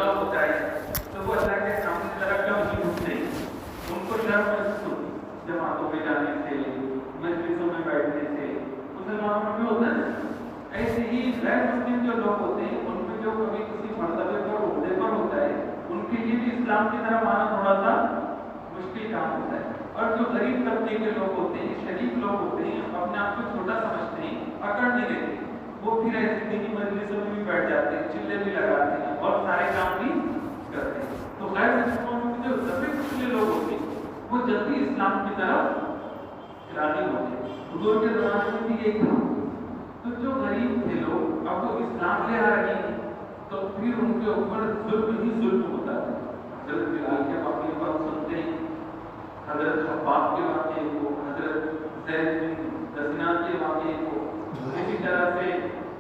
روزہ ہوتا ہے تو وہ اللہ کے سامنے طرف کیوں نہیں اٹھتے؟ ان کو شرم محسوس ہوتی جماعتوں میں جانے سے، مجلسوں میں بیٹھنے سے، مسلمانوں میں ہوتا ہے۔ ایسے ہی غیر مسلم جو لوگ ہوتے ہیں ان میں جو کبھی کسی مرتبے پر عہدے پر ہوتا ہے ان کے لیے بھی اسلام کی طرف آنا تھوڑا سا مشکل کام ہوتا ہے۔ اور جو غریب طبقے کے لوگ ہوتے ہیں، شریف لوگ ہوتے ہیں، اپنے آپ کو چھوٹا سمجھتے ہیں، اکڑ نہیں لیتے، وہ پھر ایسی دینی مجلسوں میں بھی بیٹھ جاتے ہیں، چلے بھی لگاتے ہیں اور سارے کام بھی کرتے ہیں۔ تو غیر مسلموں میں جو دبے کچلے لوگ ہوتے ہیں وہ جلدی اسلام کی طرف راغب ہوتے ہیں۔ حضور کے زمانے میں بھی یہی تھا۔ تو جو غریب تھے لوگ اب وہ اسلام لے آ رہے ہیں تو پھر ان کے اوپر ظلم ہی ظلم ہوتا ہے۔ حضرت بلال کے واقعے پر سنتے ہیں، حضرت خباب کے واقعے کو، حضرت زید بن دسنا کے واقعے کو، اسی طرح سے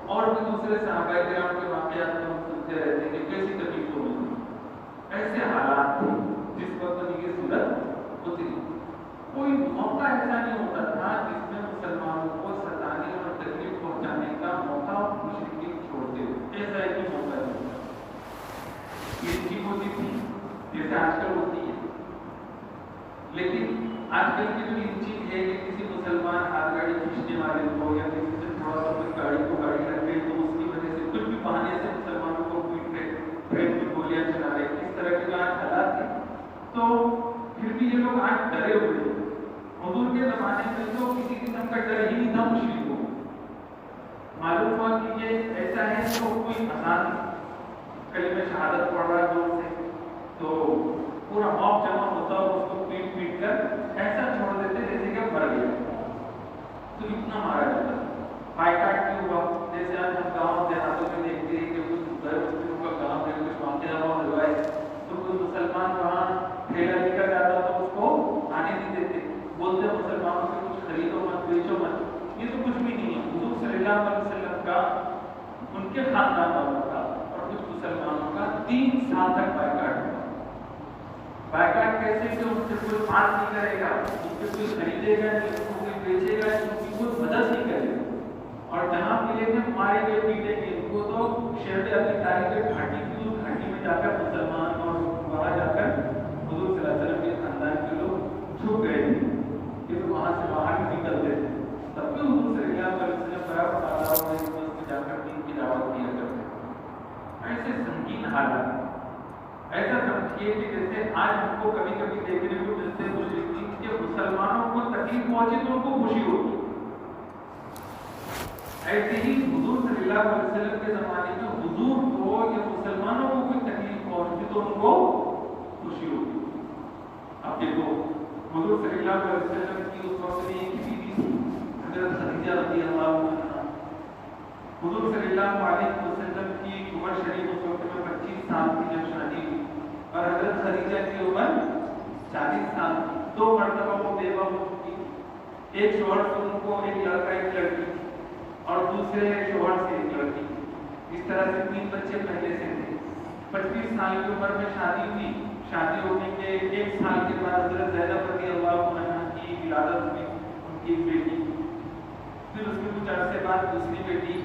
اور بھی دوسرے صحابہ کرام کے واقعات کو ہم سنتے رہتے ہیں کہ کیسی تکلیفوں میں ایسے حالات تھے جس وقت ان کی صورت اتری۔ کوئی موقع ایسا نہیں ہوتا تھا جس میں مسلمانوں کو ستانے اور تکلیف پہنچانے کا موقع مشرکین چھوڑتے ہوئے، ایسا ایک بھی موقع نہیں ہوتا۔ یہ چیز ہوتی تھی جیسے آج کل ہوتی ہے، لیکن آج کل کی جو یہ چیز ہے کہ کسی مسلمان ہاتھ گاڑی کھینچنے والے کو یا کسی سے تھوڑا سا کوئی گاڑی کو گاڑی لگ گئی تو اس کی وجہ سے کچھ بھی بہانے سے مسلمانوں کو پیٹ پھینک کے گولیاں چلا رہے، اس طرح کے جو آج حالات ہیں تو پھر بھی یہ لوگ آج ڈرے ہوئے ہیں۔ حضور کے زمانے میں تو کسی قسم کا ڈر ہی نہیں تھا مشرکوں کو۔ معلوم ہوا کہ یہ ایسا ہے تو کوئی آسان کلمہ شہادت پڑھ رہا زور سے تو پورا موب جمع ہوتا اور اس کو پیٹ پیٹ کر ایسا چھوڑ دیتے جیسے کہ مر گیا، تو اتنا مارا جاتا ہے۔ بائی کاٹ کیوں ہوا؟ جیسے آج ہم گاؤں دیہاتوں میں دیکھتے ہیں کہ کچھ غیر مسلموں کا گاؤں میں کچھ واقعہ ہوا ہے تو کوئی مسلمان وہاں ٹھیلا لے کر جاتا تو اس کو آنے نہیں دیتے، بولتے مسلمانوں سے کچھ خریدو مت، بیچو مت۔ یہ تو کچھ بھی نہیں ہے۔ حضور صلی اللہ علیہ وسلم کا، ان کے خاندان والوں کا اور کچھ مسلمانوں کا 3 سال تک بائیکاٹ ہوا۔ بائیکاٹ کیسے کہ ان سے کوئی بات نہیں کرے گا، ان سے کوئی خریدے گا نہیں، ان کو کوئی بیچے گا، ان کی کوئی مدد نہیں کرے گا، اور جہاں ملے گے مارے گئے پیٹے گے۔ ان کو تو شہر ابی طالب کے گھاٹی کی، اس گھاٹی میں جا کر مسلمان اور وہاں جا کر حضور صلی اللہ علیہ وسلم کے خاندان کے لوگ چھپ گئے تھے کہ وہاں سے باہر نہیں نکلتے تھے، تب بھی حضور صلی اللہ علیہ وسلم برابر تعالیٰ میں جا کر دین کی دعوت دیا کرتے تھے۔ ایسے سنگین حالات، ایسا سمجھیے کہ جیسے آج ہم کو کبھی کبھی دیکھنے کو ملتے ہیں مشرکین کہ مسلمانوں کو تکلیف پہنچے تو ان کو خوشی ہوتی، ایسے ہی حضور صلی اللہ علیہ وسلم کے زمانے میں حضور کو یا مسلمانوں کو کوئی تکلیف پہنچتی تو ان کو خوشی ہوتی۔ اب دیکھو حضور صلی اللہ علیہ وسلم کی اس وقت میں ایک بیوی تھی حضرت خدیجہ رضی اللہ عنہا۔ حضور صلی اللہ علیہ وسلم کی عمر شریف اس وقت میں 25 سال کی جب شادی ہوئی اور حضرت خدیجہ کی عمر 40 سال کی۔ 2 مرتبہ وہ بیوہ ہو چکی، ایک شوہر سے ان کو ایک لڑکا ایک لڑکی اور دوسرے شوہر سے ایک لڑکی، اس طرح سے 3 بچے پہلے سے تھے۔ 25 سال کی عمر میں شادی ہوئی، شادی ہونے کے 1 سال کے بعد حضرت زینب رضی اللہ عنہا کی ولادت ہوئی، ان کی ایک بیٹی۔ پھر اس کے کچھ عرصے بعد دوسری بیٹی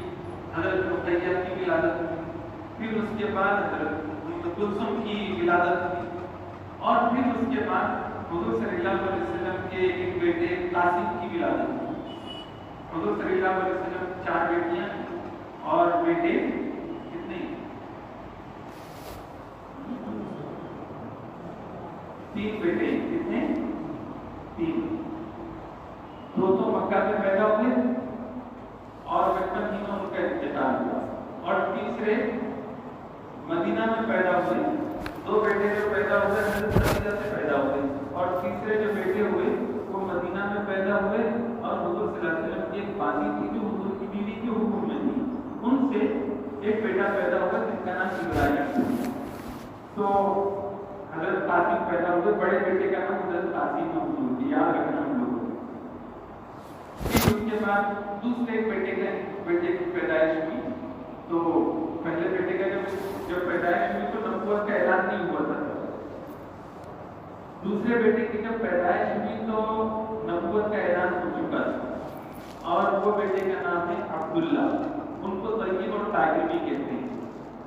حضرت رقیہ کی ولادت ہوئی، پھر اس کے بعد حضرت کلثوم کی ولادت ہوئی، اور پھر اس کے بعد حضور صلی اللہ علیہ وسلم کے ایک بیٹے قاسم کی ولادت ہوئی۔ حضور صلی اللہ علیہ وسلم 4 بیٹیاں اور بیٹے کتنے؟ 3 بیٹے، کتنے؟ 3۔ 2 تو مکہ میں پیدا ہوئے اور بچپن ہی میں ان کا انتقال ہوا، اور تیسرے مدینہ میں پیدا ہوئے۔ 2 بیٹے جو پیدا ہوئے حضرت خدیجہ سے پیدا ہوئے، اور تیسرے جو بیٹے ہوئے وہ مدینہ میں پیدا ہوئے، اور حضور صلی اللہ علیہ وسلم کی ایک باقی تھی جو حضور کی بیوی کے حکم میں تھی، ان سے ایک بیٹا پیدا ہوا جس کا نام ابراہیم تھا۔ تو حضرت قاسم پیدا ہوئے، بڑے بیٹے کا نام حضرت قاسم محمود، یاد رکھنا ہم لوگ۔ پھر اس کے بعد دوسرے بیٹے کی پیدائش ہوئی، تو پہلے بیٹے کا جب پیدائش ہوئی تو نبوت کا اعلان نہیں ہوا تھا۔ دوسرے بیٹے کی جب پیدائش ہوئی تو نبوت کا اعلان ہو چکا تھا، اور وہ بیٹے کا نام ہے عبداللہ، ان کو طیب اور طاہر بھی کہتے ہیں۔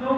2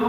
2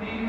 3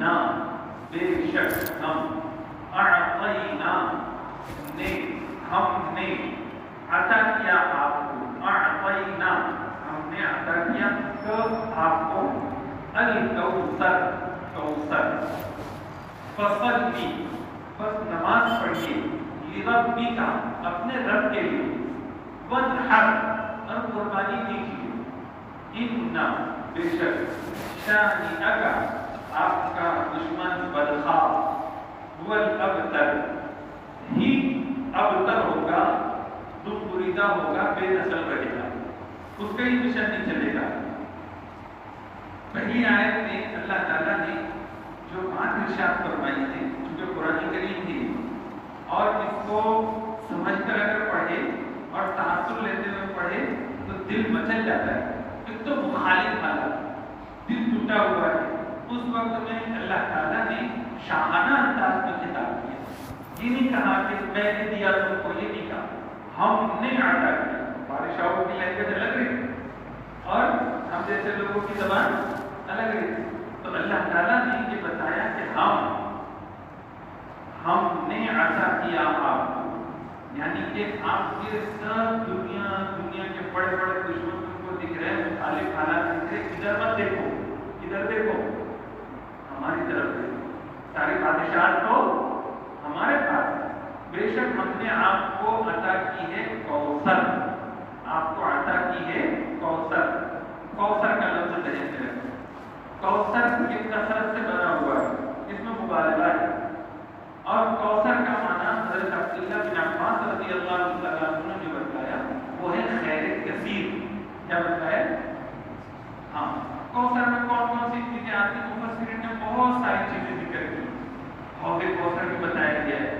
اِنَّا بے شک ہم اعطینا نے ہم نے عطا کیا آپ کو اعطینا ہم نے عطا کیا تو آپ کو الکوثر کوثر فصلی بس نماز پڑھیے لربک اپنے رب کے لیے وانحر اور قربانی دیجیے ان بے شک شانئک آپ کا دشمن بدخواہ هو الابتر ہی ابتر ہوگا دکھ بریدہ ہوگا بے نسل رہے گا اس کا ہی مشن نہیں چلے گا. پہلی آیت میں اللہ تعالیٰ نے جو بات ارشاد فرمائی تھی جو قرآن کریم تھی اور اس کو سمجھ کر اگر پڑھے اور تحسن لیتے ہوئے پڑھے تو دل مچل جاتا ہے. ایک تو مخالف حالت دل ٹوٹا ہوا ہے اس وقت میں اللہ تعالیٰ نے شاہانہ انداز میں خطاب کیا. یہ نہیں کہا کہ میں نے دیا تم کو, یہ نہیں کہا ہم نے عطا کیا. بادشاہوں کی لینگویج الگ رہی اور ہم جیسے لوگوں کی زبان الگ رہی. تو اللہ تعالیٰ نے یہ بتایا کہ ہم نے عطا کیا آپ کو, یعنی کہ آپ کے سب دنیا کے بڑے بڑے دشمن کو دکھ رہے ہیں, مخالف حالات دکھ رہے, ادھر مت دیکھو ادھر دیکھو ہماری طرف سے ساری بادشاہت تو ہمارے پاس. بے شک ہم نے آپ کو عطا کی ہے کوثر, آپ کو عطا کی ہے کوثر. کوثر کا لفظ ذہن میں رکھیں. کوثر کی کثرت سے بنا ہوا ہے, اس میں مبالغہ ہے. اور کوثر کا معنی حضرت عبداللہ بن عباس رضی اللہ تعالیٰ عنہ نے بتایا وہ ہے خیر کثیر. کیا بتایا؟ ہاں, کوثر میں کون کون سی چیزیں آتی ہیں؟ مفسرین نے بہت ساری چیزیں ذکر کی. حوض کوثر بھی بتایا گیا ہے.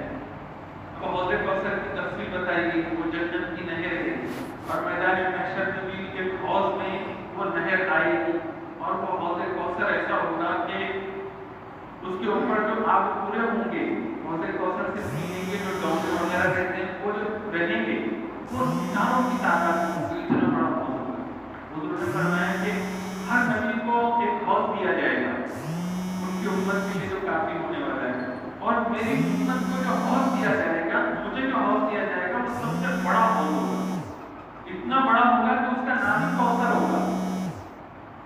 اب حوض کوثر کی تفصیل بتائی گئی کہ وہ جنت کی نہر ہے اور میدان محشر میں بھی ایک حوض میں وہ نہر آئے گی اور وہ حوض کوثر ایسا ہوگا کہ اس کے اوپر جو آپ پورے ہوں گے حوض کوثر سے پینے کے جو ڈونگے وغیرہ رہتے ہیں وہ جو رہیں گے وہ ساروں کی تعداد ہوگی. اتنا بڑا حوض ہوگا. حضور نے فرمایا کہ ہر نبی کو ایک حوض دیا جائے گا ان کی امت کے لیے جو کافی ہونے والا ہے, اور میری امت کو جو حوض دیا جائے گا, مجھے جو حوض دیا جائے گا وہ سب سے بڑا حوض ہوگا. اتنا بڑا ہوگا کہ اس کا نام ہی کوثر ہوگا.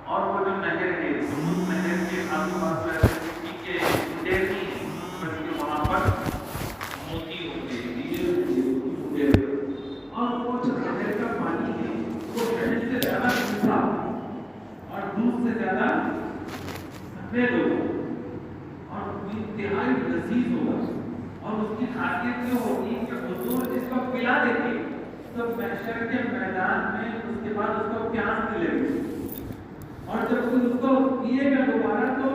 اور وہ جو نہر ہے اس نہر کے آزو بازو ایسے مٹی کے ڈھیر نہیں ہیں بلکہ وہاں پر موتی ہوتے ہیں اور وہ جو نہر کا پانی ہے وہ شہد سے زیادہ میٹھا اور دودھ سے زیادہ سفید ہوگا اور انتہائی لذیذ ہوگا. اور اس کی خاصیت یہ ہوگی کہ حضور جس کو پلا دیتے تو محشر کے میدان میں اس کے بعد اس کو پیاس نہیں لگے گی, اور جب کوئی اس کو پیے گا دوبارہ تو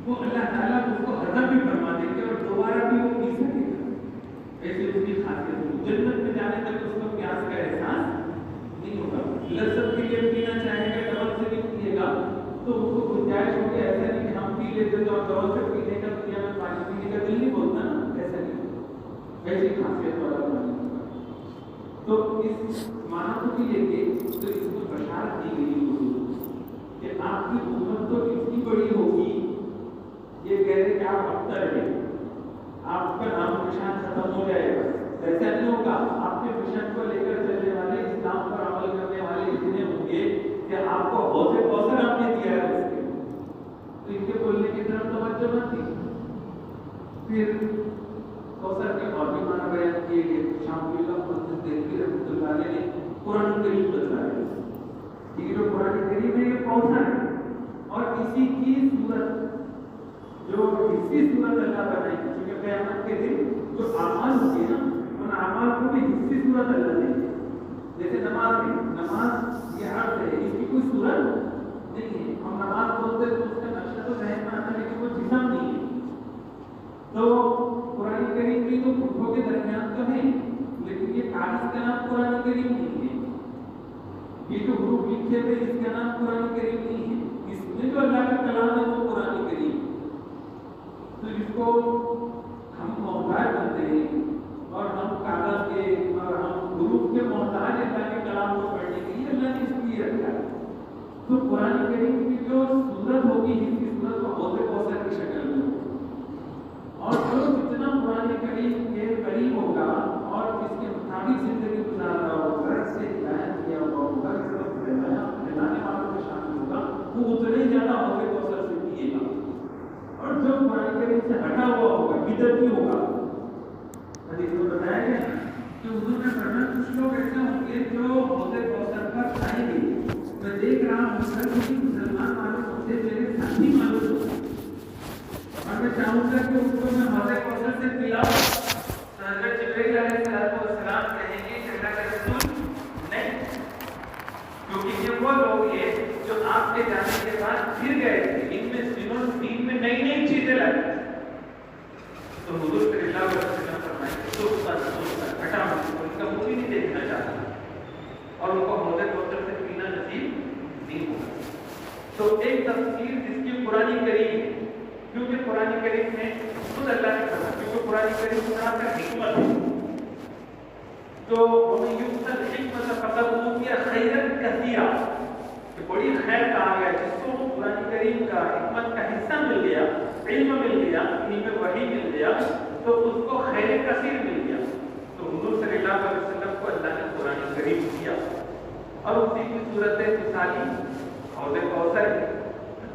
وہ اللہ تعالیٰ اس کو ہضم بھی فرما دیں گے اور دوبارہ بھی وہ پی سکے گا. ایسی اس کی خاصیت ہوگی. جنت میں جانے تک اس کو پیاس کا احساس نہیں ہوگا. لذت کے لیے پینا چاہے گا, ڈبل سے بھی پیے گا تو اس کو گنجائش ہوگی. ایسا نہیں کہ ہم پی لیتے تو ڈبل سے پینے کا دنیا میں پانی پینے کا دل نہیں بولتا نا, ایسا نہیں ہوگا. ایسی خاصیت والا پانی ہوگا. تو اس معنی کو بھی لے کے تو اس کو بشارت دی گئی کہ آپ کی امت تو اتنی بڑی ہوگی, یہ کہہ رہے کہ آپ ابتر ہیں, آپ کا نام نشان ختم ہو جائے گا. ایسا نہیں ہوگا. آپ کے مشن کو لے کر چلنے والے, اسلام پر عمل کرنے والے اتنے ہوں گے کہ آپ کو حوض کوثر آپ نے دیا ہے اس کے. تو ان کے بولنے کی طرف توجہ مت تھی. پھر کوثر کے اور بھی معنی بیان کیے گئے. شام اللہ دہلوی رحمۃ اللہ علیہ نے قرآن کریم بتایا. یہ جو قرآن کریم ہے یہ کوثر ہے, اور اسی کی صورت جو حصی صورت اللہ بنائی, کیونکہ قیامت کے دن جو اعمال ہوگی نا ان اعمال کو بھی حصی صورت اللہ دے گی. جیسے نماز ہے, نماز یہ حرف ہے, اس کی کوئی صورت نہیں ہے. ہم نماز بولتے تو اس کا نقشہ تو ذہن میں آتا ہے لیکن وہ جسم نہیں ہے. تو قرآن کریم بھی تو پٹھوں کے درمیان تو ہے لیکن یہ کاغذ کا نام قرآن کریم نہیں ہے. یہ جو حروف لکھے ہوئے اس کا نام قرآن کریم نہیں ہے. اس میں جو اللہ کا کلام ہے وہ قرآن کریم. تو اس کو ہم محتاج بنتے ہیں اور ہم کاغذ کے اور ہم حروف کے محتاج اللہ کے کلام کو پڑھنے کے لیے اللہ نے اس لیے رکھا ہے. تو قرآن کریم کی جو صورت ہوگی جس کی صورت کو حوض کوثر کی شکل میں ہوگا. اور جو جتنا قرآن کریم کے قریب ہوگا اور اس کے مطابق زندگی گزار رہا ہوگا، اس سے ہدایت کیا ہوا ہوگا، اس کو ہلانے والوں میں شامل ہوگا، وہ اتنے ہی زیادہ حوض کوثر سے پیے گا. اور جو قرآن کریم سے ہٹا ہوا ہوگا، بدعتی ہوگا، حدیث میں بتایا گیا کہ حضور نے فرمایا کچھ لوگ ایسے ہوں گے جو حوض کوثر پر کھائیں گے. میں دیکھ رہا ہوں سر کسی مسلمان معلوم ہوتے میرے ساتھی معلوم ہوتے، اور میں چاہوں گا کہ اس کو میں حوض کوثر سے پلاؤں. حضرت جبرائیل علیہ السلام کہیں گے کہ اللہ کے رسول نہیں، کیونکہ یہ وہ لوگ ہیں جو آپ کے جانے کے بعد پھر گئے تھے، ان میں دین میں نئی نئی چیزیں لائی. تو حضور صلی اللہ علیہ وسلم فرمائے کہ ہٹا ان کا منہ بھی نہیں دیکھنا چاہتا اور ان کو حوض کوثر سے پینا نصیب نہیں ہوگا. تو ایک تفسیر جس کی قرآن کریم ہے، کیونکہ قرآن کریم میں خود اللہ نے کہا، کیونکہ قرآن کریم قرآن کا حکمت ہے، تو ہمیں یوسل حکمت فقط اوتیٰ خیرا کثیرا، کہ بڑی خیر کہا گیا جس کو قرآن کریم کا حکمت کا حصہ مل گیا، علم مل گیا، علم وحی مل گیا، تو اس کو خیر کثیر مل گیا. تو حضور صلی اللہ علیہ وسلم کو اللہ نے قرآن کریم دیا اور اسی کی صورت مثالی حوض کوثر ہے.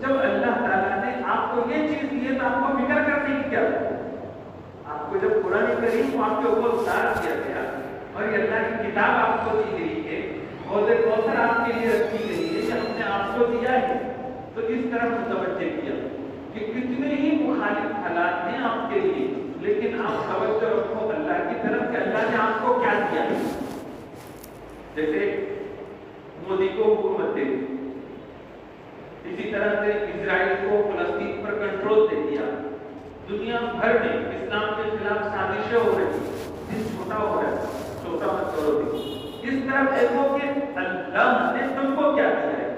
جب اللہ تعالیٰ نے آپ کو یہ چیز دی ہے تو آپ کو فکر کرنے کی کیا؟ آپ کو جب قرآن کریم کو آپ کے اوپر اتار دیا گیا اور یہ اللہ کی کتاب آپ کو دی گئی ہے، حوض کوثر آپ کے لیے رکھی گئی ہے کہ ہم نے آپ کو دیا ہے، تو اس طرح متوجہ کیا کہ کتنے ہی مخالف حالات ہیں آپ کے لیے، لیکن آپ توجہ رکھو اللہ کی طرف کہ اللہ نے آپ کو کیا دیا ہے. جیسے مودی کو حکومت دے دی، اسی طرح سے اسرائیل کو فلسطین پر کنٹرول دے دیا. دنیا بھر میں اسلام کے خلاف سازشیں ہو رہی، دن چھوٹا ہو رہا ہے، چھوٹا مت کرو دن. اس طرح دیکھو کہ اللہ نے تم کو کیا دیا ہے،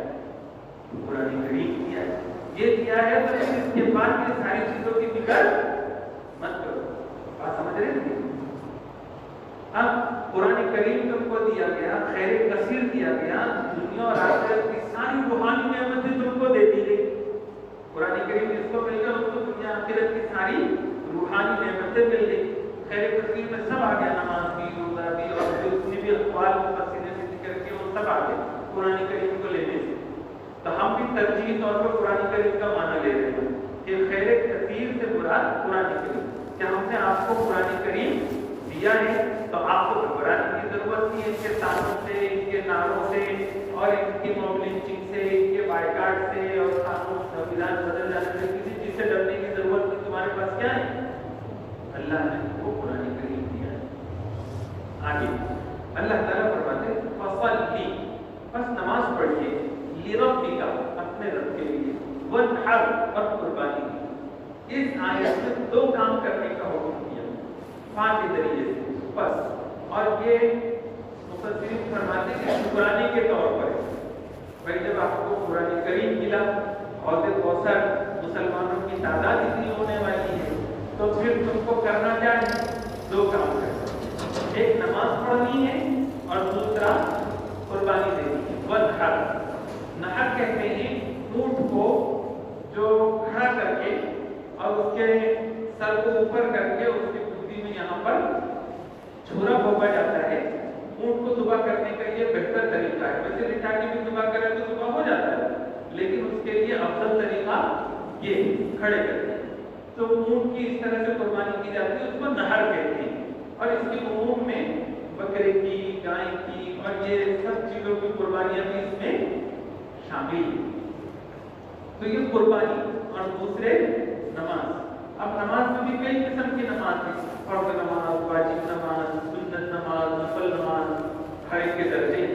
قرآن کریم دیا ہے. یہ دیا ہے تو اس کے بعد یہ ساری چیزوں کی فکر مت کرو. بات سمجھ رہے ہیں؟ اب قرآن کریم تم کو دیا گیا، خیر کثیر دیا گیا، دنیا اور آخرت کی ساری روحانی نعمتیں تم کو دے دی گئی. قرآن کریم جس کو مل گیا اس کو دنیا آخرت کی ساری روحانی نعمتیں مل گئی. خیر کثیر میں سب آ گیا، نماز بھی، روزہ بھی، اور جو اتنے بھی اقوال مفسرین نے ذکر کیے وہ سب آ گئے قرآن کریم کو لینے سے. تو ہم بھی ترجیحی طور پر قرآن کریم کا معنی لے رہے ہیں کہ خیر کثیر سے مراد قرآن کریم، کہ ہم نے آپ کو قرآن کریم دیا ہے تو آپ کو گھبرانے کی ضرورت نہیں ہے ان کے تانوں سے، ان کے نعروں سے، اور ان کی موب لنچنگ سے، ان کے بائیکاٹ سے، اور قانون سنویدھان بدل جانے سے کسی چیز سے ڈرنے کی ضرورت نہیں. تمہارے پاس کیا ہے؟ اللہ نے تم کو قرآن کریم دیا ہے. آگے اللہ تعالیٰ فرماتے فصلی، بس نماز پڑھیے، لربک، اپنے رب کے لیے، وانحر، اور قربانی کی. اس آیت میں دو کام کرنے کا حکم دیا 5 ذریعے سے بس. اور یہ مفسرین فرماتے ہیں کہ شکرانے کے طور پر بھائی جب آپ کو قرآن کریم ملا، حوض کوثر، مسلمانوں کی تعداد اتنی ہونے والی ہے، تو پھر تم کو کرنا کیا ہے؟ 2 کام کرنا، ایک نماز پڑھنی ہے اور دوسرا قربانی دینی ہے. وانحر، نحر کہتے ہیں اونٹ کو جو کھڑا کر کے اور اس کے سر کو اوپر کر کے اس کی کھوپڑی میں یہاں پر چھوڑا بھوپا جاتا ہے. اونٹ کو ذبح کرنے کا یہ بہتر طریقہ ہے. ویسے لٹا کے بھی ذبح کرے تو ذبح ہو جاتا ہے، لیکن اس کے لیے افضل طریقہ یہ کھڑے کرتے ہیں. تو اونٹ کی اس طرح سے قربانی کی جاتی ہے، اس کو نہر کہتے ہیں. اور اس کے عموم میں بکرے کی، گائے کی اور یہ سب چیزوں کی قربانیاں بھی اس میں شامل ہیں. تو یہ قربانی اور دوسرے نماز. اب نماز میں بھی کئی قسم کی نماز ہیں، فرض نماز، واجب نماز، سنت نماز، نفل نماز، ہر ایک کے درجے.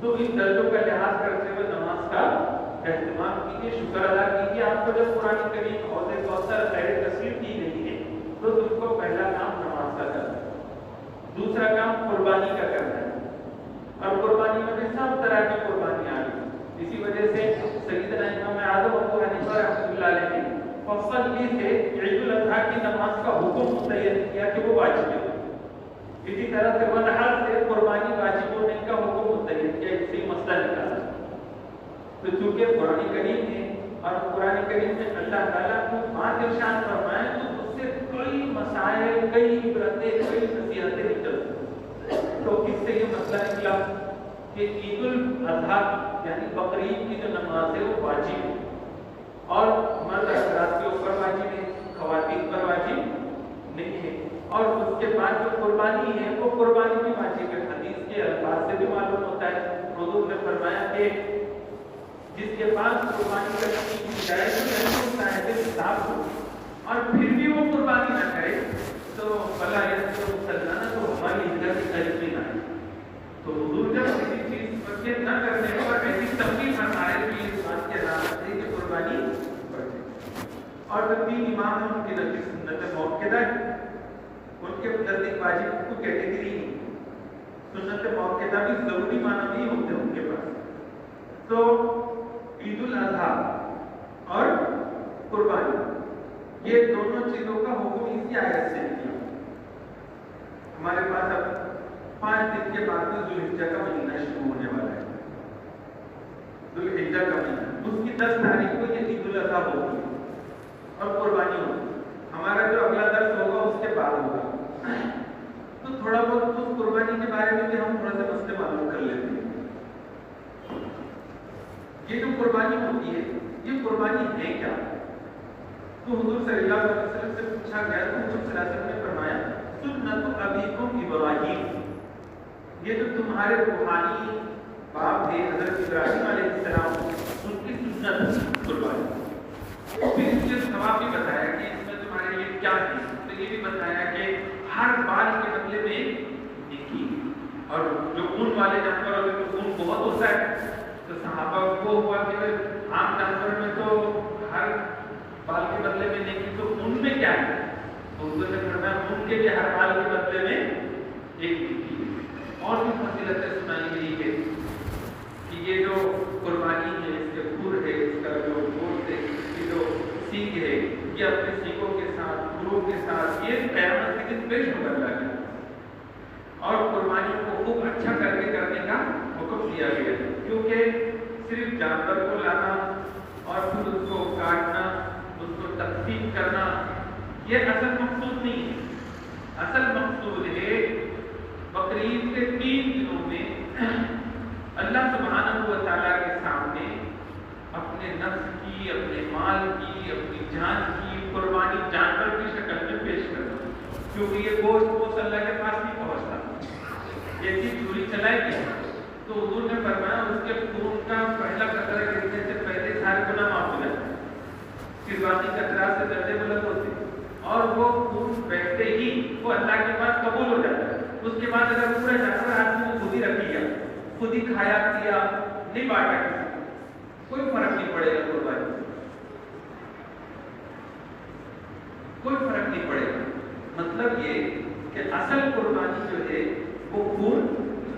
تو ان درجوں کا لحاظ کرتے ہوئے نماز کا اہتمام کیجیے، شکر ادا کیجیے. آپ کو جب قرآن کریم حوض کوثر خیر کثیر کی گئی ہے تو تم کو پہلا کام نماز کا کرنا ہے، دوسرا کام قربانی کا کرنا ہے. اور قربانی میں سب طرح کی قربانیاں آ گئی. اسی وجہ سے سیدنا امام اعظم ابو حنیفہ رحمۃ اللہ علیہ نے فصلی سے عید الاضحیٰ کی نماز کا حکم متعین کیا کہ وہ واجب ہے. اسی طرح سے وانحر سے قربانی واجب ہونے کا حکم متعین کیا، اسی مسئلہ نکالا. تو چونکہ قرآن کریم نے اور قرآن کریم میں اللہ تعالیٰ کو بات ارشاد فرمائے تو اس سے کئی مسائل، کئی عبرتیں، کئی نصیحتیں نکلتی. تو اس سے یہ مسئلہ نکلا کہ عید الاضحیٰ یعنی بقرعید کی جو نماز ہے وہ واجب ہے، اور مرد حضرات کے اوپر واجب ہے، خواتین پر واجب نہیں ہے. اور اس کے بعد جو قربانی ہے وہ قربانی بھی واجب ہے. حدیث کے الفاظ سے بھی معلوم ہوتا ہے، حضور نے فرمایا کہ جس کے پاس قربانی کرنے کی گنجائش ہو صاحب حساب ہو اور پھر بھی وہ قربانی نہ کرے تو بلا مسلمانہ تو ہماری ہجرت کی قریب میں نہ آئے. تو حضور جب کسی چیز پر نہ کرنے پر ایسی تبدیل فرمائے کہ اس بات کی علامت ہے کہ قربانی پڑھے. اور جو 3 امام ہیں ان کی نزدیک سنت موقعہ ہے، ان کے نزدیک واجب کو کیٹیگری نہیں، سنت موقعہ بھی ضروری معنی نہیں ہوتے ان کے پاس. تو عید الاضحیٰ اور قربانی یہ دونوں چیزوں کا حکم اسی آیت سے کیا. ہمارے پاس اب 5 دن کے بعد ذوالحجہ کا مہینہ شروع ہونے والا ہے. ذوالحجہ کا مہینہ، اس کی 10 تاریخ کو یہ عید الاضحیٰ ہوگی اور قربانی ہوگی. ہمارا جو اگلا درس ہوگا اس کے بعد ہوگا. تو تھوڑا بہت اس قربانی کے بارے میں بھی ہم تھوڑا سا مسئلے معلوم کر لیتے ہیں. یہ جو قربانی ہوتی ہے یہ قربانی ہے کیا؟ تو حضور صلی اللہ علیہ وسلم سے پوچھا گیا تو حضور صلی اللہ علیہ وسلم نے فرمایا سنت ابیکم ابراہیم، یہ جو تمہارے روحانی باپ تھے حضرت ابراہیم علیہ السلام ان کی سنت قربانی. پھر اس کے ثواب بھی بتایا کہ اس میں تمہارے لیے کیا ہے. تو یہ بھی بتایا کہ ہر بال کے بدلے میں نیکی، اور جو اون والے جانور ہوتے ہیں اون بہت ہوتا ہے تو صحابہ کو ہوا کہ عام جانور میں تو ہر بال کے بدلے میں نیکی، تو ان میں کیا ہے؟ تو حضور نے فرمایا ان کے لیے ہر بال کے بدلے میں ایک نیکی. اور بھی فضیلتیں سنائی گئی ہے کہ یہ جو قربانی ہے اس کے خور ہے، اس کا جو گوشت ہے، اس کی جو سیگ ہے، یہ اپنے سیگوں کے ساتھ خوروں کے ساتھ یہ قیامت کے دن پیش ہوگا اللہ کے. اور قربانی کو خوب اچھا کر کے کرنے کا حکم دیا گیا ہے، کیونکہ صرف جانور کو لانا اور پھر اس کو کاٹنا، اس کو تقسیم کرنا یہ اصل مقصود نہیں ہے. اصل مقصود ہے بقرعید کے 3 دنوں میں اللہ سبحانہ و تعالیٰ کے سامنے اپنے نفس کی، اپنے مال کی، اپنی جان کی قربانی جانور کی شکل میں پیش کرنا. کیونکہ یہ گوشت اللہ کے پاس نہیں پہنچتا، یہ چیز چوری چلائی گئی. تو حضور نے فرمایا اس کے خون کا پہلا قطرہ گرنے سے پہلے سارے گناہ معاف ہو جاتے ہیں، پھر باقی قطرات سے درجے بلند ہوتے ہیں، اور وہ خون بیٹھتے ہی وہ اللہ کے پاس قبول ہو جاتا ہے. اس کے بعد اگر پورا جانور آدمی کو خود ہی رکھ لیا، خود ہی کھایا پیا، نہیں بانٹا کسی کو، کوئی فرق نہیں پڑے گا. قربانی کوئی فرق نہیں پڑے گا. مطلب یہ کہ اصل قربانی جو ہے وہ خون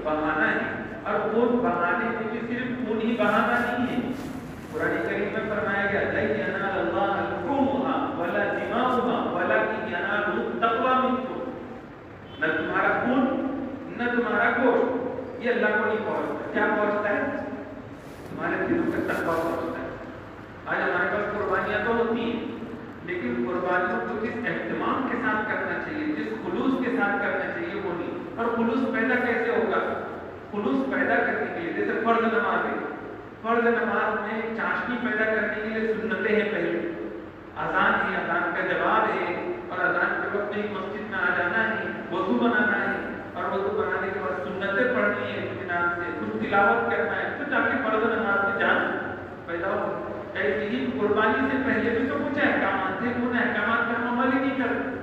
بہانا ہے، اور خون بہانے کے لیے صرف خون ہی بہانا نہیں ہے. قرآن کریم میں فرمایا گیا لَن يَنَالَ اللَّهَ لُحُومُهَا وَلَا دِمَاؤُهَا وَلَٰكِن يَنَالُهُ التَّقْوَىٰ مِنكُمْ. نہ تمہارا خون نہ تمہارا گوشت یہ اللہ کو نہیں پہنچتا. کیا پہنچتا ہے؟ تمہارے دلوں کا تقویٰ پہنچتا ہے. آج ہمارے پاس قربانیاں تو ہوتی ہیں لیکن قربانیوں کو جس اہتمام کے ساتھ کرنا چاہیے، جس خلوص کے ساتھ کرنا چاہیے وہ نہیں. اور خلوص پیدا کیسے ہوگا؟ خلوص پیدا کرنے کے لیے جیسے فرض نماز ہے، فرض نماز میں چاشنی پیدا کرنے کے لیے سنتیں ہیں. پہلے اذان ہے، اذان کا جواب ہے، اور اذان کے وقت ایک مسجد میں آ جانا ہے، وضو بنانا ہے، اور وضو بنانے کے بعد سنتیں پڑھنی ہے اطمینان سے، پھر تلاوت کرنا ہے، تو جا کے فرض نماز میں جان پیدا ہو. ایسے ہی قربانی سے پہلے بھی تو کچھ احکامات تھے، ان احکامات کا ہم عمل ہی نہیں کرتے.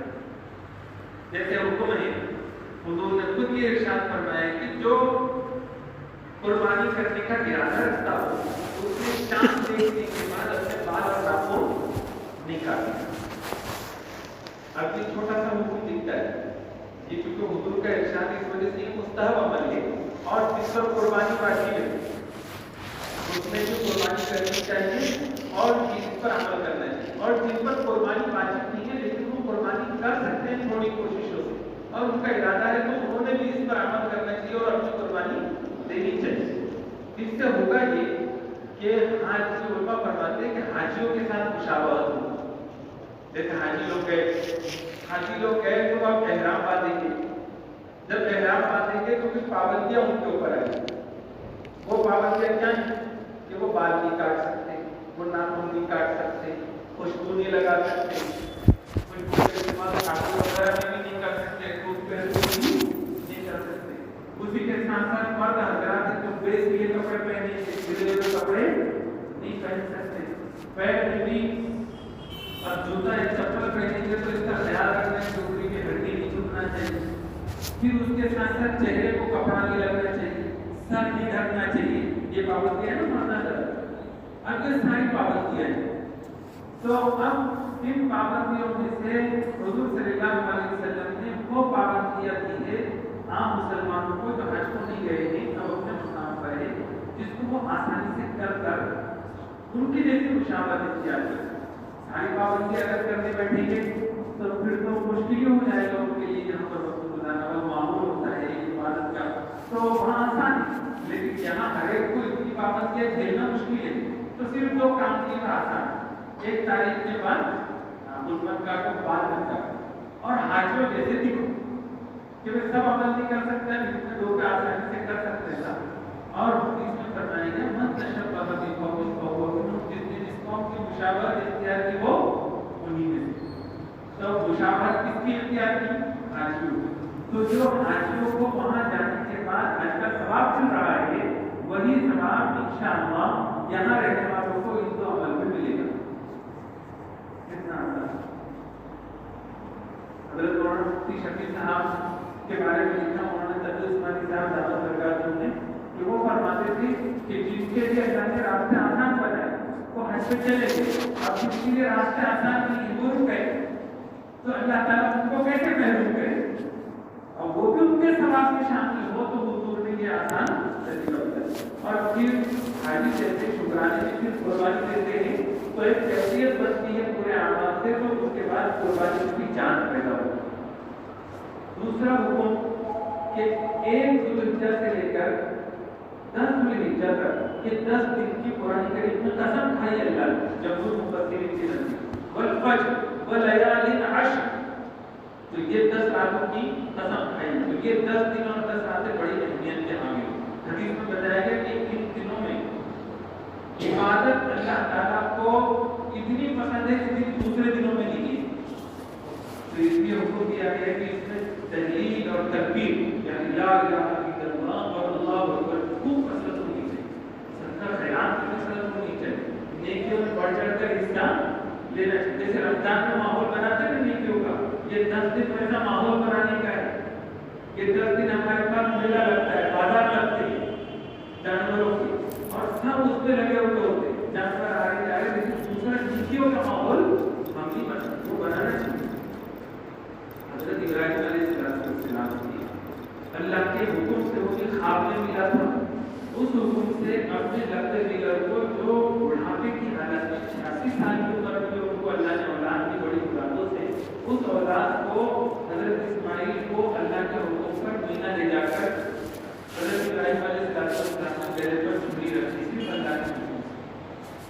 جیسے حکم ہے، حضور نے خود یہ ارشاد فرمایا کہ جو قربانی کرنے کا ارادہ رکھتا ہو اس نے چاند دیکھنے کے بعد اپنے بال اور ناخن نہیں کاٹنا. اب یہ چھوٹا سا حکم دکھتا ہے، یہ کیونکہ حضور کا ارشاد اس وجہ سے مستحب عمل ہے، اور جس پر قربانی واجب ہے اس میں بھی قربانی کرنی چاہیے اور جس پر عمل کرنا چاہیے. اور جن پر قربانی واجب نہیں ہے لیکن وہ قربانی کر سکتے ہیں تھوڑی کوششوں سے، اور ان کا ارادہ ہے تو انہوں نے بھی اس پر عمل کرنا چاہیے اور اپنی قربانی دینی چاہیے. اس سے ہوگا یہ کہ حاجی علماء فرماتے ہیں کہ حاجیوں کے ساتھ مشابہت ہو. جیسے حاجی لوگ گئے تو آپ احرام باندھیں گے. جب احرام باندھیں گے تو کچھ پابندیاں ان کے اوپر آئیں گی. وہ پابندیاں کیا ہیں کہ وہ بال نہیں کاٹ سکتے, وہ ناخن نہیں کاٹ سکتے, خوشبو نہیں لگا سکتے, خوشبو کا استعمال کھانے وغیرہ میں بھی نہیں کر سکتے, ٹوتھ پیسٹ نہیں کر سکتے. اسی کے ساتھ ساتھ مرد حضرات جو بیس کے کپڑے پہنے گرے ہوئے کپڑے نہیں پہن سکتے. پیر میں بھی اور جوتا یا چپل پہنیں گے تو اس کا خیال رکھنا ہے کہ اوپری کی ہڈی نہیں چھوٹنا چاہیے. پھر اس کے ساتھ ساتھ چہرے کو کپڑا نہیں لگنا چاہیے, سر نہیں ڈھکنا چاہیے. یہ پابندیاں ہیں نا مانا جاتا ہے. اب یہ ساری پابندیاں ہیں. تو اب ان پابندیوں میں سے حضور صلی اللہ علیہ وسلم نے وہ پابندیاں دی ہے عام مسلمانوں کو جو حج کو نہیں گئے ہیں اب اپنے مقام پر ہے, جس کو وہ آسانی سے کر ان کی جیسی مشابہت اختیار کریں. ساری پابندیاں اگر کرنے بیٹھیں گے تو پھر تو مشکل ہی ہو جائے گا ان کے لیے جہاں پر وقت گزارنا وہ معمول ہوتا ہے عبادت کا, تو وہاں آسان ہے. لیکن یہاں ہر ایک کو اتنی پابندیاں جھیلنا مشکل ہے. تو صرف دو کام کی آسان, ایک تاریخ کے بعد ملمن کا کو بات کرتا اور حاجیوں جیسے دکھو کہ وہ سب عمل نہیں کر سکتا ہے لیکن دو پہ آسانی سے کر سکتے ہیں. اور اس میں فرمایا گیا من تشبہ بقوم فہو منہم, جس نے جس قوم کی مشابہت اختیار کی وہ انہی میں سے. تو مشابہت کس کی اختیار کی؟ حاجیوں کی. تو جو حاجیوں کو وہاں جانے کے بعد حج کا ثواب مل رہا ہے وہی ثواب انشاءاللہ یہاں رہنے والوں کو ان دو عمل میں ملے گا. کتنا حضرت مولانا مفتی شفیع صاحب کے بارے میں لکھا مولانا تقی عثمانی صاحب دعوت برکاتہ نے کہ وہ فرماتے تھے کہ جس کے لیے اللہ نے راستے آسان بنائے وہ حج پہ چلے گئے, اب جس کے لیے راستے آسان نہیں وہ رک گئے تو اللہ تعالیٰ ان کو کیسے محروم کرے, اور وہ بھی ان کے ثواب میں شامل ہو تو حضور نے یہ آسان طریقہ بتایا. اور پھر حاجی جیسے شکرانے میں پھر قربانی دیتے ہیں تو ایک کیفیت بنتی ہے پورے اعمال سے, تو اس کے بعد قربانی کی جان پیدا ہوتی ہے. دوسرا حکم کہ 1 ذوالحجہ سے لے کر 10 ذوالحجہ تک یہ 10 دن کی قرآن کریم میں قسم کھائی اللہ نے جمہور مفسرین کے نزدیک والفجر ولیال عشر, تو یہ 10 راتوں کی قسم کھائی. تو یہ 10 دن اور 10 راتیں بڑی اہمیت کے حامل. حدیث میں بتایا گیا کہ ان دنوں میں عبادت اللہ تعالیٰ کو اتنی پسند ہے جتنی دوسرے دنوں میں نہیں کی. تو اس لیے حکم دیا گیا کہ اس میں تحلیل اور تکبیر یعنی لا الہ الا اللہ اور اللہ اکبر خوب کثرت ہونی چاہیے. صدقہ خیرات کی کثرت ہونی چاہیے. نیکیوں میں بڑھ چڑھ کر حصہ لینا چاہیے. جیسے رمضان میں ماحول بناتے ہیں نیکیوں کا, یہ 10 دن ایسا ماحول بنانے کا ہے. یہ 10 دن ہمارے پاس میلہ لگتا ہے, بازار لگتے ہیں جانوروں کے, اور سب اس پہ لگے ہوئے ہوتے ہیں, جانور آ رہے جا رہے, لیکن دوسرا نیکیوں کا ماحول ہم نہیں بنا وہ بنانا چاہیے. حضرت ابراہیم علیہ السلام کی اللہ کے حکم سے انہیں خواب میں ملا تھا. اس حکم سے اپنے لگتے دیگر کو جو بڑھاپے کی حالت میں 86 سال کی عمر میں ان کو اللہ نے اولاد کی بڑی اولادوں سے اس اولاد کو حضرت اسماعیل کو اللہ کے حکم پر مینہ لے جا کر حضرت ابراہیم علیہ السلام نے چہرے پر چمڑی رکھی تھی اللہ کے حکم سے,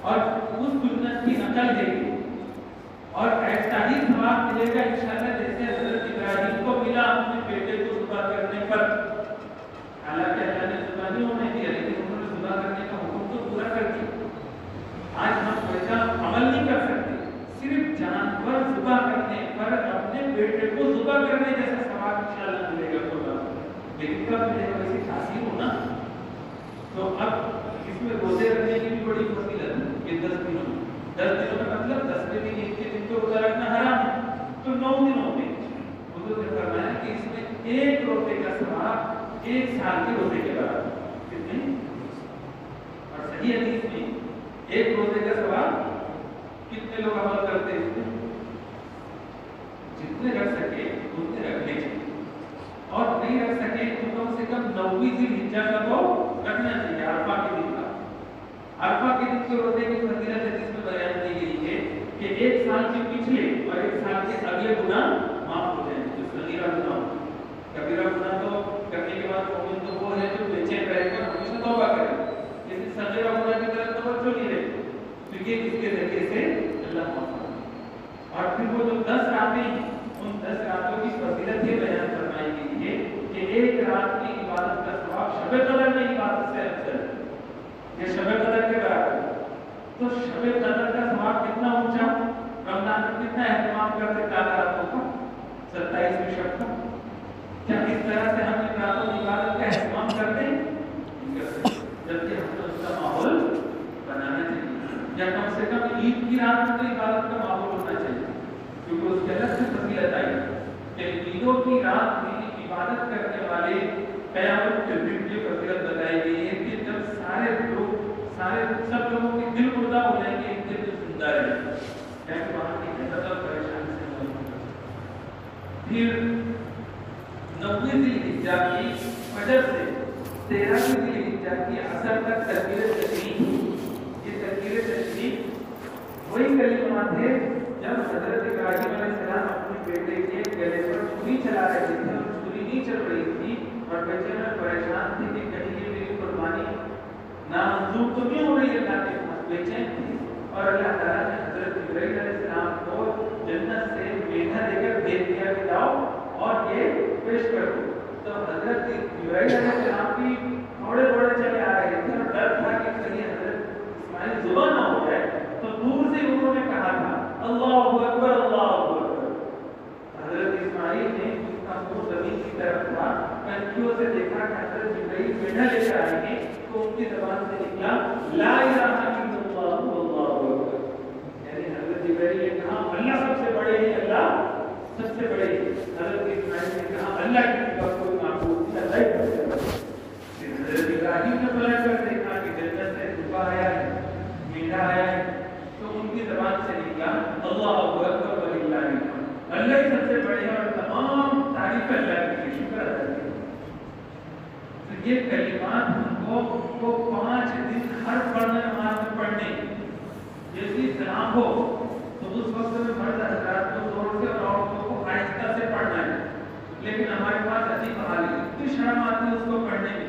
اور اس سنت کی نقل دے گی اور ایسا ہی ثواب ملے گا انشاءاللہ جیسے حضرت ابراہیم کو ملا اپنے بیٹے کو ذبح کرنے پر. حالانکہ اللہ نے ذبح نہیں ہونے دیا لیکن انہوں نے ذبح کرنے کا حکم تو پورا کر دیا. آج ہم ویسا عمل نہیں کر سکتے, صرف جانور ذبح کرنے پر اپنے بیٹے کو ذبح کرنے جیسا ثواب انشاءاللہ ملے گا قربان. لیکن کب ملے گا ویسی تاثیر ہونا. تو اب اس میں روزے رکھنے کی بھی بڑی فضیلت ہے. یہ 10 دنوں میں 10 دنوں میں مطلب 10ویں دن ایک کے دن کو روزہ رکھنا حرام ہے, تو 9 دنوں میں حضور نے فرمایا کہ اس میں ایک روزے کا ثواب 1 سال کے روزے کے برابر. کتنے؟ اور صحیح حدیث میں ایک روزے کا ثواب کتنے لوگ عمل کرتے ہیں اس میں؟ جتنے رکھ سکے اتنے رکھنے چاہیے, اور نہیں رکھ سکے تو کم سے کم 9ویں ذوالحجہ کا تو رکھنا چاہیے, عرفہ کے دن کا. عرفہ کے دن کے روزے کی فضیلت حدیث میں بیان کی گئی ہے کہ 1 سال کے پچھلے اور 1 سال کے اگلے گناہ معاف ہو جائیں. جو صغیرہ گناہ ہو, کبیرہ گناہ تو کرنے کے بعد مومن تو وہ ہے جو بے چین رہے گا, ہمیشہ توبہ کرے, لیکن صغیرہ گناہ کی طرف تو وہ جو 10 راتیں ہیں ان 10 راتوں کی فضیلت یہ بیان فرمائی گئی ہے کہ ایک رات کی عبادت کا ثواب شب قدر میں عبادت سے افضل ہے، یہ شب قدر کے برابر ہے۔ تو شب قدر کا ثواب کتنا اونچا، رمضان میں کتنا اہتمام کرتے 4 راتوں کا، 27ویں شب کا، کیا اس طرح سے ہم ان راتوں کی عبادت کا اہتمام کرتے ہیں؟ جبکہ ہم کو اس کا ماحول بنانا چاہیے، یا کم سے کم عید کی رات میں تو عبادت کا ماحول ہونا چاہیے، کیونکہ اس کے الگ سے فضیلت آئی کہ عیدوں کی رات میں عبادت کرنے والے قیامت کے دن کی فضیلت بتائی گئی ہے کہ جب سب لوگوں کے دل مردہ ہو جائیں گے، ان کے دل زندہ رہیں گے، کیونکہ وہاں کی حیثیت اور پریشانی سے موجود ہے۔ پھر 9ویں ذی الحجہ کی فجر سے 13ویں ذی الحجہ کی عصر تک تکبیر تشریق، یہ تکبیر تشریق وہی کلمات ہے جب حضرت ابراہیم علیہ السلام اپنے بیٹے کے گلے پر چھری چلا رہے تھے اور چھری نہیں چل رہی تھی اور بچے میں پریشان تھے کہ کہیں یہ میری قربانی نامنظور تو نہیں ہو رہی، اللہ کے پاس بے چین تھی، اور اللہ تعالیٰ نے حضرت ابراہیم علیہ السلام کو جنت سے میٹھا دے کر بھیج دیا کہ جاؤ اور یہ پیش کر دو۔ تو حضرت ابراہیم علیہ السلام بھی تھوڑے چلے آ رہے تھے اور ڈر تھا کہ کہیں حضرت اسماعیل ذبح نہ ہو جائے، تو دور سے انہوں نے کہا تھا اللہ اکبر اللہ اکبر۔ حضرت اسماعیل نے اس کا منہ زمین کی طرف تھا، کنکھیوں سے دیکھا کہ حضرت ابراہیم میٹھا لے کر آئے ہیں، تو ان کی زبان سے نکلا لا الہ الا اللہ واللہ اکبر، یعنی حضرت ابراہیم نے کہا اللہ سب سے بڑے ہیں، اللہ سب سے بڑے ہیں۔ حضرت اسماعیل نے کہا اللہ کی سوا کوئی معبود نہیں، اللہ ہی سب سے بڑے۔ پھر حضرت ابراہیم نے پلٹ کر دیکھا کہ جنت سے ذبح آیا ہے، میٹھا آیا ہے، تو ان کی زبان سے نکلا اللہ اکبر وللہ الحمد، اللہ ہی سب سے بڑے ہیں اور تمام تعریف اللہ کی، شکر ادا کیجیے۔ تو یہ کلمات ان کو 5 دن ہر فرض نماز میں پڑھنے، جیسی سلام ہو تو اس وقت میں مرد حضرات کو زور سے اور عورتوں کو آہستہ سے پڑھنا ہے، لیکن ہمارے پاس عجیب حال ہے، اتنی شرم آتی ہے اس کو پڑھنے میں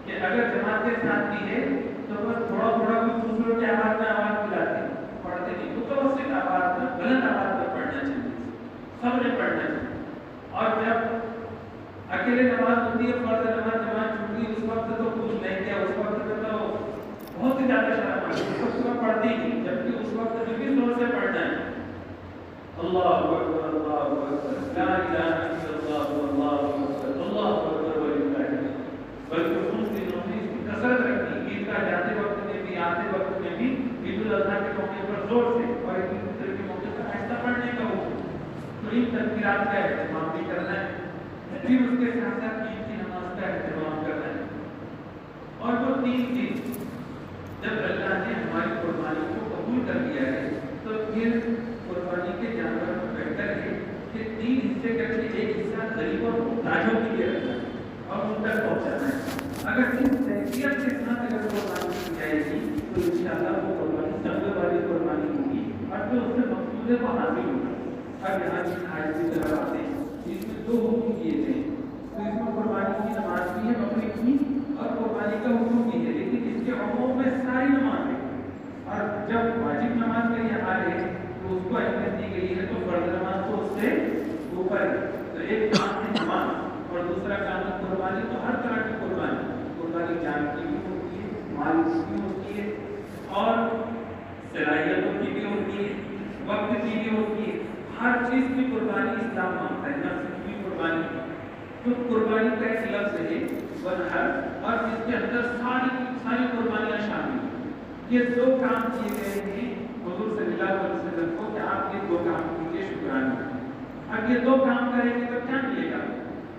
کہ اگر جماعت کے ساتھ بھی ہے تو بس تھوڑا کوئی دوسروں کے آواز میں آواز ملاتے ہیں، پڑھتے نہیں، متوسط آواز میں بلند آواز میں پڑھنا چاہیے، سب نے پڑھنا چاہیے۔ اور جب اکیلے نماز ہوتی ہے، فرض نماز جماعت چھوٹی، اس وقت تو کچھ نہیں کیا، اس وقت میں تو بہت ہی زیادہ شرم آتی ہے، اس وقت پڑھتی نہیں، جبکہ اس وقت میں بھی زور سے پڑھنا ہے، اللہ اکبر اللہ اکبر لا الہ الا اللہ واللہ اکبر اللہ اکبر وللہ الحمد۔ بلکہ ان دنوں میں اس کی کثرت رکھنی، عید کا جاتے وقت میں بھی آتے وقت میں بھی، عید الاضحیٰ کے موقع پر زور سے اور عید الفطر کے موقع پر آہستہ پڑھنے کا حکم۔ تو ان تکبیرات کا اہتمام بھی کرنا ہے، پھر اس کے ساتھ ساتھ عید کی نماز کا اہتمام کرنا ہے۔ اور وہ 3 دن جب اللہ نے ہماری قربانی کو قبول کر لیا ہے تو پھر قربانی کے جانور میں بہتر ہے کہ 3 حصے کر کے ایک حصہ غریب اور محتاجوں کے لیے رکھنا ہے اور ان تک پہنچانا ہے۔ اگر اس حیثیت کے ساتھ اگر قربانی کی جائے گی تو انشاءاللہ وہ قربانی تقوی والی قربانی ہوگی اور پھر اس سے مقصود کو حاصل ہوگا۔ اب یہاں کی آیت کی طرف آتے ہیں، اس میں 2 حکم کیے گئے ہیں، تو اس میں قربانی کی نماز بھی ہے بکری کی اور قربانی کا حکم بھی ہے، لیکن اس کے عموم میں ساری نماز ہے، اور جب واجب نماز کا یہ حال ہے تو اس کو اہمیت دی گئی ہے، تو فرض نماز تو اس سے اوپر ہے۔ تو ایک کام ہے نماز اور دوسرا کام ہے قربانی، تو ہر طرح کی قربانی جان کی بھی ہوتی ہے، مال کی بھی ہوتی ہے، اور صلاحیتوں کی بھی ہوتی ہے، وقت کی بھی ہوتی ہے، ہر چیز کی قربانی اسلام مانگتا ہے، نفس کی بھی قربانی۔ تو قربانی کا ایک لفظ ہے ونحر، اور اس کے اندر ساری قربانیاں شامل ہیں۔ یہ 2 کام کیے گئے ہیں حضور صلی اللہ علیہ وسلم کو کہ آپ یہ 2 کام کیجیے شکرانے۔ اب یہ 2 کام کریں گے تو کیا ملے گا؟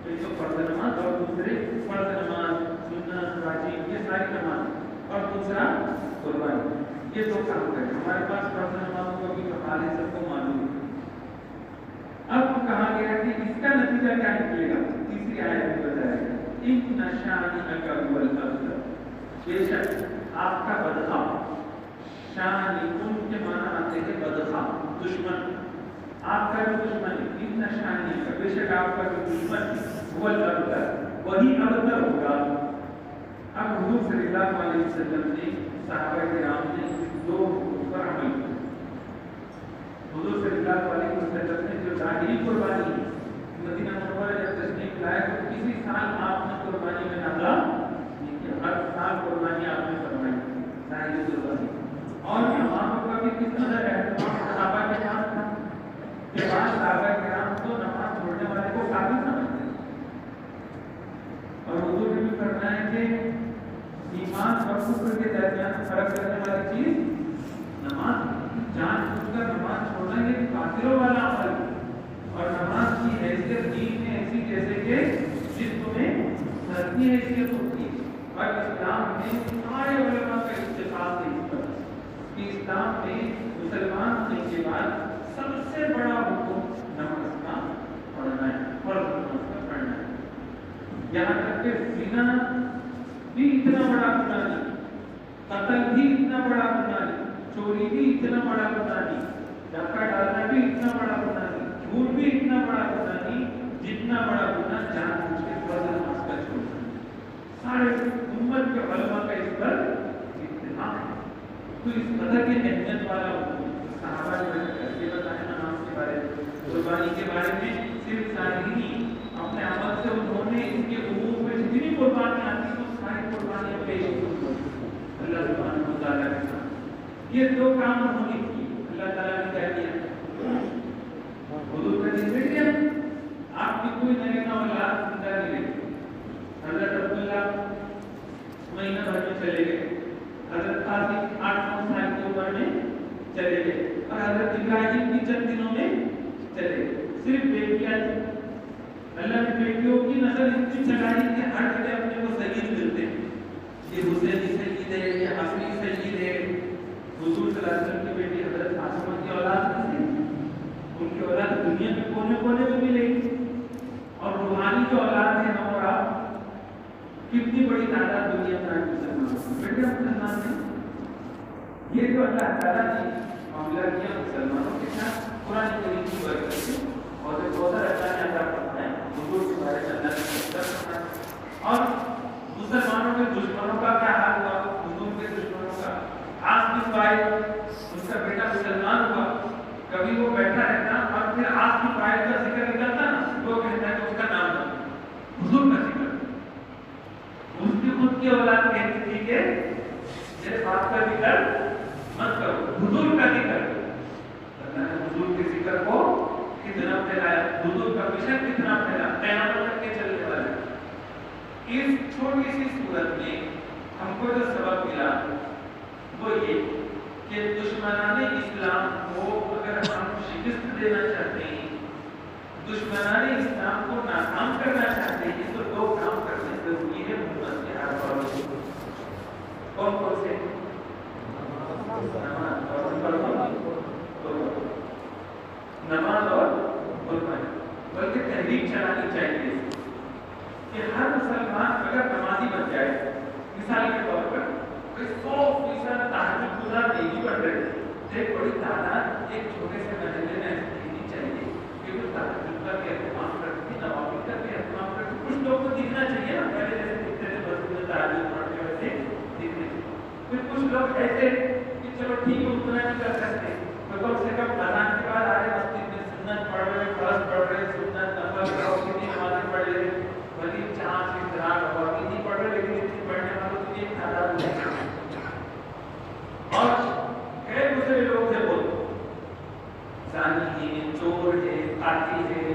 ایک تو فرض نماز اور دوسرے فرض نماز، سنت، واجب، یہ ساری نماز، اور دوسرا قربانی، یہ 2 کام کریں۔ ہمارے پاس فرض نماز کو بھی حال ہے، سب کو معلوم ہے۔ اب کہا گیا کہ اس کا نتیجہ کیا نکلے گا؟ تیسری آیت میں بتایا گیا ان شانئک هو الابتر، بے شک آپ کا بدخواہ، شانئکم کے معنی آتے ہیں بدخواہ، دشمن، آپ کا جو دشمن ہے، ان شانئک، بے شک آپ کا جو دشمن ہے، هو الابتر، وہی ابتر ہوگا۔ اب حضور صلی اللہ علیہ وسلم نے، صحابہ کرام نے 2 پر عمل کیا۔ حضور صلی اللہ علیہ وسلم نے جو ظاہری قربانی مدینہ منورہ جب تشریف لائے تو کسی سال آپ نے قربانی میں نقل نہیں کیا، ہر سال قربانی آپ نے فرمائی ظاہری قربانی. اور اماموں کا بھی کس قدر اہتمام صحابہ کے پاس تھا کہ بعض صحابہ کرام تو نماز چھوڑنے والے کو کافی سمجھتے ہیں. اور حضور نے بھی فرمایا کہ ایمان اور کفر کے درمیان فرق کرنے والی چیز نماز. جان بوجھ کر نماز چھوڑنا یہ کافروں والا عمل ہے. اور نماز کی حیثیت دین میں ایسی جیسے کہ جسم میں سر کی حیثیت ہوتی ہے. اور اسلام میں سارے علماء کا اتفاق ہے اس پر کہ اسلام میں مسلمان ہونے کے بعد سب سے بڑا حکم نماز کا پڑھنا ہے، فرض نماز کا پڑھنا ہے. یہاں تک کہ زنا بھی اتنا بڑا گناہ نہیں، قتل بھی اتنا بڑا گناہ نہیں، چوری بھی اتنا بڑا گناہ نہیں، ڈاکہ ڈالنا بھی اتنا بڑا گناہ نہیں، جھوٹ بھی اتنا بڑا گناہ نہیں جتنا بڑا گناہ جان بوجھ کے فرض نماز کا چھوڑنا. سارے امت کے علماء کا اس پر اتفاق ہے. تو اس قدر کی اہمیت والا صحابہ نے یہ بتایا نماز کے بارے میں، قربانی کے بارے میں. صرف ظاہری اپنے عمل سے انہوں نے اس کے عموم میں جتنی قربانیاں آتی تو ساری قربانیاں پیش کی اللہ سبحانہ و تعالیٰ کے ساتھ. یہ دو کام انہوں نے کی. اللہ تعالیٰ نے کہہ دیا حضور کا دن بیٹھ گیا، آپ کی کوئی نئے اولاد زندہ نہیں رہی. حضرت عبداللہ مہینہ بھر میں چلے گئے، حضرت قاسم 8-9 سال کی عمر میں چلے گئے، اور حضرت ابراہیم بھی چند دنوں میں چلے گئے. صرف بیٹیاں تھیں. اللہ نے بیٹیوں کی نسل اتنی چلائی کہ ہر جگہ اپنے کو سید ملتے ہیں. یہ حسینی سید ہے، یہ حسنی سید ہے. حضور صلی اللہ علیہ وسلم کی بیٹی حضرت فاطمہ کی اولاد تھی، ان کی اولاد دنیا کے کونے کونے میں ملے گی. اور روحانی جو اولاد ہے ہم اور آپ، کتنی بڑی تعداد دنیا میں بیٹے مسلمان ہیں. یہ جو اللہ تعالیٰ نے معاملہ کیا مسلمانوں کے ساتھ قرآن کریم کی برکت سے، اور بہت اللہ نے عطا فرمایا ہے. حضور کے بارے میں اللہ نے ذکر فرمایا. اور مسلمانوں کے دشمنوں کا کیا حال ہوا؟ حضور کے دشمنوں کا عاص بن وائل، ان کا بیٹا مسلمان ہوا. کبھی وہ بیٹھا رہتا اور پھر عاص بن وائل کا ذکر نکلتا نا، وہ کہتا ہے کہ اس کا نام نہ حضور کا ذکر. اس کی خود کی اولاد کہتی تھی کہ میرے باپ کا ذکر مت کرو، حضور کا ذکر. اللہ نے حضور کے ذکر کو کتنا پھیلایا، حضور کا مشن کتنا پھیلا، قیامت تک کے چلنے والا. اس چھوٹی سی صورت میں ہم کو جو سبق ملا وہ یہ کہ دشمنان اسلام کو اگر ہم شکست دینا چاہتے ہیں، دشمنان اسلام کو ناکام کرنا چاہتے ہیں، تو دو کام کرنے ضروری ہے امت کے ہر طور سے. کون کون سے؟ نماز اور قربانی. بلکہ تحریک چلانی چاہیے کہ ہر مسلمان اگر نمازی بن جائے، مثال کے طور پر 100% تہجد گزار نہیں بن رہے، ایک بڑی تعداد ایک چھوٹے سے محلے میں رہنی چاہیے کہ وہ تہجد کا بھی اہتمام کرتے ہیں، نوافل کا بھی اہتمام کرتے ہیں. کچھ لوگ کو دکھنا چاہیے نا، پہلے جیسے دکھتے تھے مسجد میں تہجد پڑھتے ویسے دکھنے چاہیے. پھر کچھ لوگ ایسے کہ چلو ٹھیک ہے اتنا نہیں کر سکتے، تو کم سے کم اذان کے بعد آ رہے مسجد میں، سنت پڑھ رہے، فرض پڑھ رہے، سنت نفل کتنی نمازیں پڑھ رہے، بھلی 4 افطار اور نہیں پڑھ رہے، لیکن اتنی پڑھنے والوں کی ایک تعداد ہے. اور غیر دوسرے لوگ ہیں بہت، زانی ہیں، چور ہے، قاتل ہے،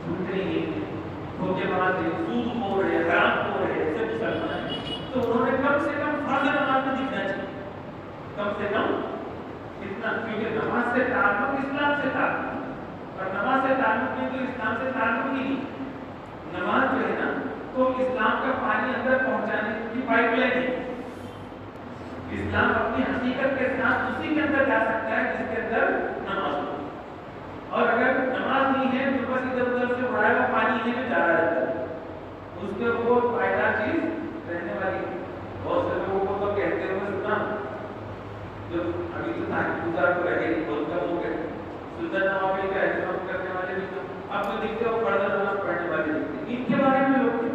جھوٹے ہیں، دھوکے باز ہے، سود خور ہے، حرام خور ہے، ایسے مسلمان ہیں. تو انہوں نے کم سے کم فرض نماز میں دکھنا چاہیے، کم سے کم اتنا، کیونکہ نماز سے تعلق اسلام سے تعلق، اور نماز سے تعلق نہیں تو اسلام سے تعلق ہی نہیں. نماز جو ہے نا تو اسلام کا پانی اندر پہنچانے کی پائپ لائن ہے. اسلام اپنی حقیقت کے ساتھ اسی کے اندر جا سکتا ہے جس کے اندر نماز ہو. اور اگر نماز نہیں ہے تو بس ادھر ادھر سے اڑایا ہوا پانی ہی میں جا رہا ہے، اس کے وہ فائدہ چیز رہنے والی. بہت سے لوگوں کو تو کہتے ہوئے سنا، جو ابھی تو تاکہ گزار کو رہے گی بہت کم ہو گئے، سنت نوافل کا اہتمام کرنے والے بھی تو آپ کو دکھتے ہو، فرض نماز پڑھنے والے دکھتے. ان کے بارے میں لوگ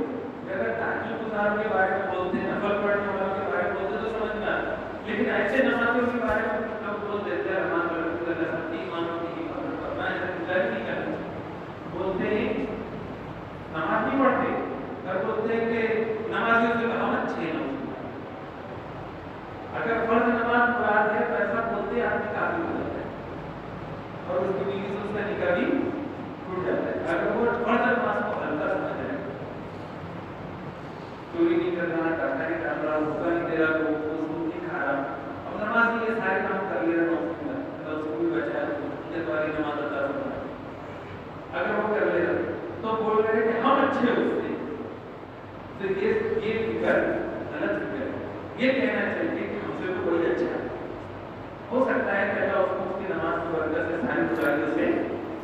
اگر تاکہ گزار کے بارے میں بولتے ہیں، نفل پڑھنے والوں کے بارے میں بولتے ہیں تو سمجھ میں آتا. لیکن ایسے نمازوں کے بارے میں لوگ بول دیتے ہیں رحمان اللہ اپنی ایمانوں کی اگر فرض نماز مراد ہے تو ایسا بولتے آدمی کافی ہو جاتا ہے اور اس کی بیوی سے اس کا نکاح بھی ٹوٹ جاتا ہے. اگر وہ فرض نماز کو ہلکا سمجھ رہے ہیں, چوری نہیں کر رہا, ڈاکہ نہیں ڈال رہا, بھوکا نہیں دے رہا, تو سود نہیں کھا رہا, اب نماز میں یہ سارے کام کر لے رہا ہے, اس کو بھی بچایا تو والی نماز ادا کرنا. اگر وہ کر لے رہا تو بول رہے کہ ہم اچھے ہوتے, تو یہ فکر غلط فکر ہے. یہ کہنا چاہیے کہ ہم سے تو کوئی اچھا ہے. ہو سکتا ہے کہ اللہ اس کو اس کی نماز کی برکت سے ساری برائیوں سے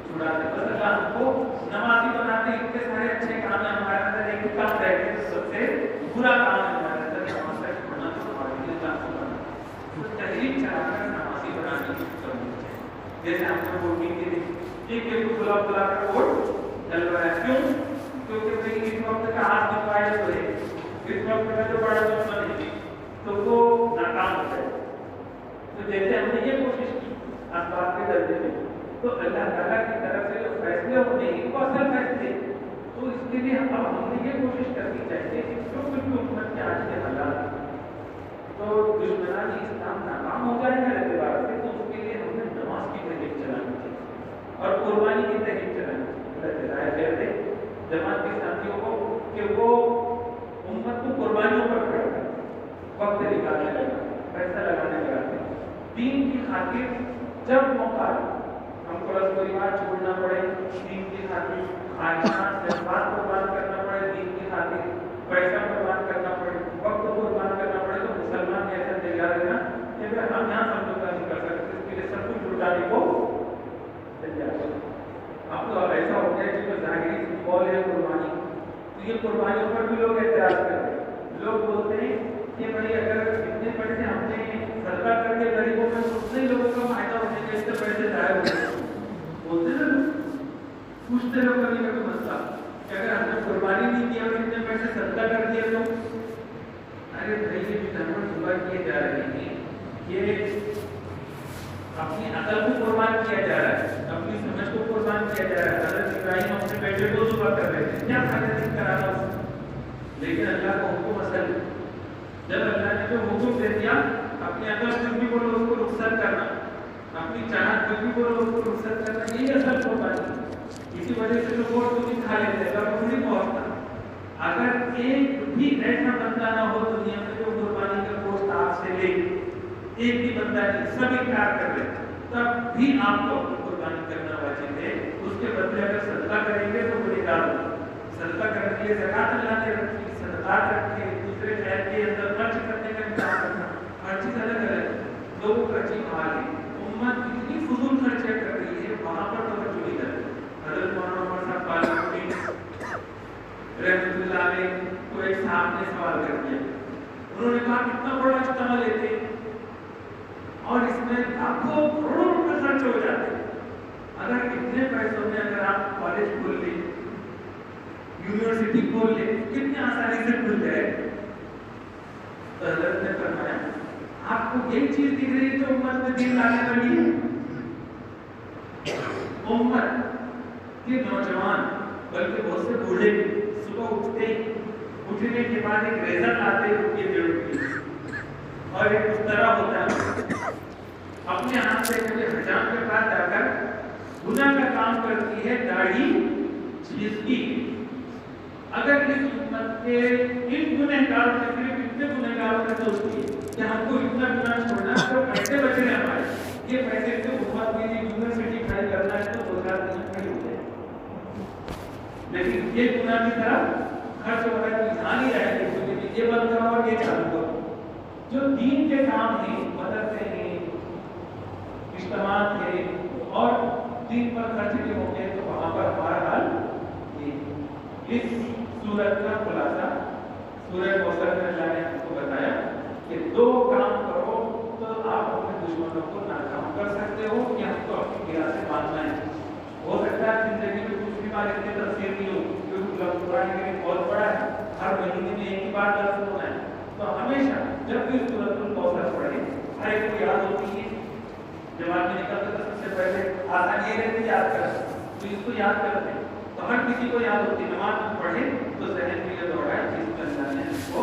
چھڑا دے. بس اللہ ہم کو نمازی بناتے, اتنے سارے اچھے کام ہیں ہمارے اندر, ایک کام رہ کے سب سے برا کام ہے ہمارے اندر, نماز کا چھوڑنا تو ہمارے لیے اللہ کو بنا تو تحریک چلا کر نمازی بنانے کی کرنی چاہیے. جیسے ہم نے ووٹنگ کے لیے ایک کو بلا بلا کر ووٹ ڈلوایا. کیوں؟ کیونکہ بھائی اس وقت کا ہاتھ دکھایا تو ہے, اس وقت کا جو بڑا دشمن ہے تو وہ ناکام ہو جائے. تو جیسے ہم نے یہ کوشش کی اسباب کے درجے میں, تو اللہ تعالیٰ کی طرف سے جو فیصلے ہوتے ہیں وہ اصل فیصلے, تو اس کے لیے اب ہم نے یہ کوشش کرنی چاہیے کہ جو کچھ بھی حکومت کے آج کے حالات تو دشمنان اسلام ناکام ہو جائے گا اعتبار سے, تو اس کے لیے ہم نے نماز کی تحریک چلانی چاہیے اور قربانی کی تحریک چلانی چاہیے. اللہ ہدایت دے دے جماعت کے ساتھیوں کو کہ وہ امت کو قربانیوں پر کھڑا کریں, وقت نکالنے لگا, پیسہ لگانے لگا, دین کی خاطر جب موقع ہم کو رسم و رواج چھوڑنا پڑے, دین کی خاطر خواہشات جذبات قربان کرنا پڑے, دین کی خاطر پیسہ قربان کرنا پڑے, وقت قربان کرنا پڑے, تو مسلمان ایسا تیار ہے نا کہ ہم یہاں سمجھوتا نہیں کر سکتے, اس کے لیے سب کچھ لٹانے کو تیار ہے. اب تو ایسا ہو گیا کہ جو ظاہری سمبول ہے قربانی, تو یہ قربانیوں پر بھی لوگ اعتراض کرتے ہیں. لوگ بولتے ہیں کہ بھائی اگر اتنے پیسے ہم نے صدقہ کر کے غریبوں میں اتنے لوگوں کا فائدہ ہونے کے اتنے پیسے ضائع ہو گئے. بولتے نا پوچھتے لوگ کبھی کبھی مسئلہ کہ اگر ہم نے قربانی نہیں کیا اور اتنے پیسے صدقہ کر دیا تو, ارے بھائی یہ جو جانور ذبح کیے جا رہے ہیں یہ اپنی عقل کو قربان کیا جا رہا ہے, اپنی سمجھ کو قربان کیا جا رہا ہے. حضرت ابراہیم اپنے بیٹے کو ذبح کر رہے تھے, کیا فائدہ نہیں کرا رہا, لیکن اللہ کا حکم اصل, جب اللہ نے جو حکم دے دیا اپنی عقل کچھ بھی بولو اس کو رخصت کرنا, اپنی چاہت کچھ بھی بولو اس کو رخصت کرنا, یہی اصل قربانی. اسی وجہ سے لوگ گوشت کو کھا لیتے ہیں اور وہ نہیں پہنچتا. اگر ایک بھی ایسا بندہ نہ ہو دنیا میں جو قربانی کا گوشت آپ سے لے, ایک بھی بندہ نہیں, سب انکار کر رہے, تب بھی آپ کو اپنی قربانی کرنا واجب ہے. اس کے بدلے اگر صدقہ کریں گے تو وہ نکال صدقہ کرنے کے لیے زکات اللہ نے رکھی, صدقات رکھے, دوسرے خیر کے اندر خرچ کرنے کا انتظام کرنا, ہر چیز الگ الگ ہے. لوگوں کا عجیب حال ہے, امت اتنی فضول خرچے کر رہی ہے, وہاں پر توجہ نہیں کر رہی. حضرت مولانا عمر صاحب پالی رحمۃ اللہ علیہ کو ایک صاحب نے سوال کر دیا. انہوں نے کہا کتنا بڑا اجتماع لیتے اور اس میں لاکھوں کروڑوں روپے خرچ ہو جاتے, اگر اتنے پیسوں میں اگر آپ کالج کھول لیں, یونیورسٹی کھول لیں, کتنی آسانی سے کھل جائے. تو حضرت نے فرمایا آپ کو ایک چیز دکھ رہی ہے جو امت میں دین لانے والی ہے. امت کے نوجوان بلکہ بہت سے بوڑھے صبح اٹھنے کے بعد ایک ریزن لاتے روپیے 1.5 روپیے اور ایک استرا ہوتا ہے, اپنے ہاتھ سے کبھی حجام کے پاس جا کر گناہ کا کام کرتی ہے, داڑھی چھیلتی. اگر اس امت کے ان گنہگاروں میں صرف اتنے گنہگاروں نے سوچتی ہے کہ ہم کو اتنا گناہ چھوڑنا ہے تو پیسے بچ رہے ہمارے, یہ پیسے سے امت کے لیے یونیورسٹی کھڑی کرنا ہے تو 2-4 دن کھڑی ہو جائے, لیکن یہ گناہ کی طرف خرچ ہو رہا ہے, دھیان ہی رہے گا یہ بند کرو اور یہ چالو کرو. جو دین کے کام ہیں, مدرسے ہیں, اجتماعات ہیں اور دین پر خرچ کے موقع ہیں, تو وہاں پر ہمارا حال یہ. اس سورت کا خلاصہ سورہ کوثر میں اللہ نے ہم کو بتایا کہ 2 کام کرو تو آپ اپنے دشمنوں کو ناکام کر سکتے ہو, کہ ہم کو اپنی گرا سے باندھنا ہے. ہو سکتا ہے زندگی میں کچھ بھی بات اتنی تفصیل نہیں ہو, کیونکہ قرآن کریم بہت بڑا ہے, ہر مہینے میں ایک ہی بار درس ہونا ہے, تو ہمیشہ جب بھی سورۃ الکوثر پڑھیں ہر ایک کو یاد ہوتی ہے. جماعت میں نکلتے تو سب سے پہلے آسان یہ رہتی یاد کرنا, تو اس کو یاد کرتے ہیں تو ہر کسی کو یاد ہوتی ہے. نماز میں پڑھے تو ذہن میں یہ دوڑا ہے جس میں اللہ نے اس کو